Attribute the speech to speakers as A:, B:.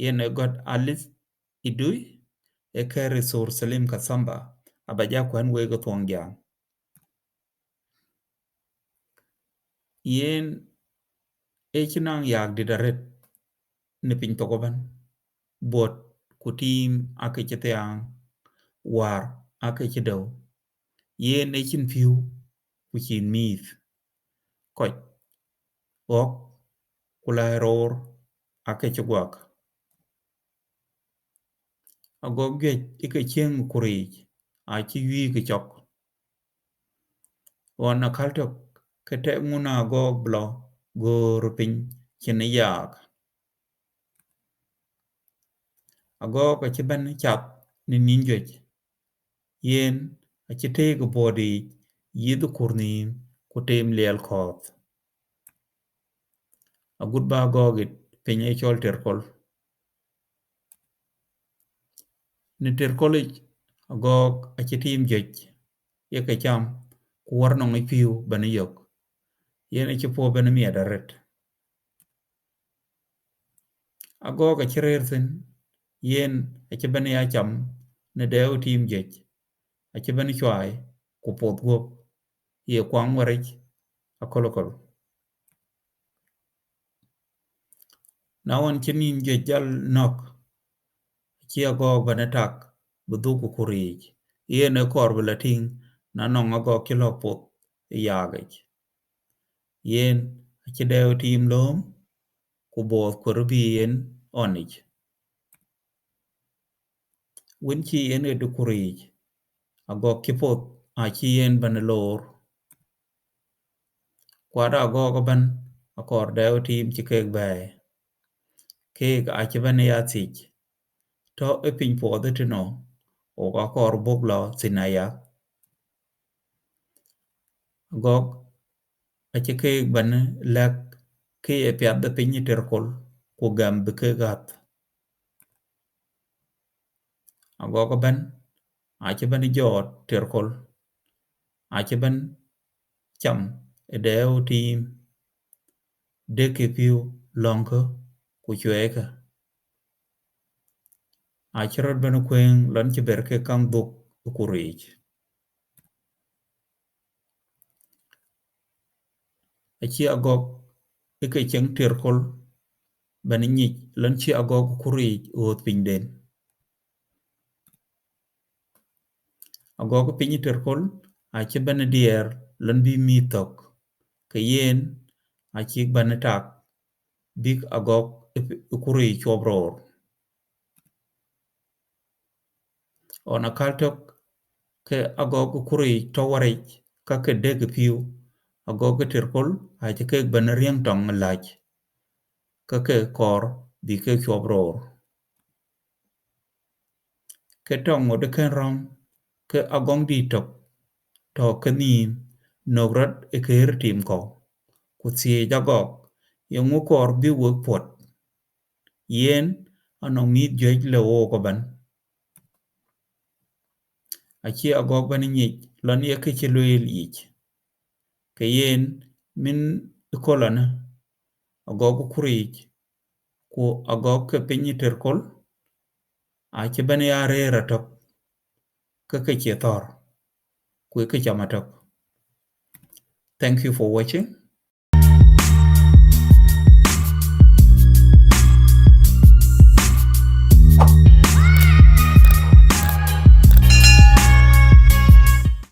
A: yen got alis idui e ke resor salim kasamba abaja kwen we go Thuɔŋjäŋ yen e chinang yak didaret ne pin togoban bot kutim ake chiteang war ake chidaw yen e chin piu kuchin mith koch ok kulairor ake chugwak Agɔɔk gwech ike chieng kurij achi yui ke chok wana kaltok kete nguna Agɔɔk blo gorpin chine Yaak Agɔɔk achi ban chat ni ninjwech yen achi tege body yid kurnim kutem liel koth agut ba Agɔɔkit pinye chol terkol ni terkolich Agɔɔk achi tim jwech yeke cham kuwar nong ipiu bani yok yen achi po bani miadaret Agɔɔk achi rerthin yen achi bani ya cham ne deo tim jwech achi bani chwai kupot gwop ye kwang warich akolokol nawan chinin jwech jal nok chi Agɔɔk bani tak buduk kurij yen e kor bulating na nong Agɔɔk chilok pot yagich yen achi deo tim lom kuboth kurubi yen onich winchi yen edu kurij Agɔɔk kipot achi yen bani lor kwada Agɔɔk ban akor deo tim chikek bay kek achi bani ya thich to e piny puodho tino oka kor buglo sinaya Agɔɔk achi kek bani lek ke e piadde piny terkol kugam bikegat Agɔɔk ban achi bani jot terkol achi ban cham e deo tim deke piu lonko kuchweke achirot bani kweng lon chiberke kang duk kurij achi Agɔɔk ike cheng terkol bani nyich lon chi Agɔɔk kurij oth piny den Agɔɔk piny terkol achi bani dier lon bi mithok ke yen achi bani tak bik Agɔɔk kurij chwobror ona kaltok ke Agɔɔk kurij to warich kake dege piu Agɔɔk terkol achi kek bani rieng tong lach kake kor bike chwobror ke tong ode ken rom ke agong di tok to kenim nogrot e ker tim ko kuthie Agɔɔk yongu kor bi wek pot yen anong mith jwech le wokoban achi Agɔɔk bani nyich lon yeke chilwel yich ke yen min ikolone Agɔɔk kurij ku Agɔɔk ke piny terkol achi bani ya rera tok kake che thor kwe ke chamatok. Thank you for watching.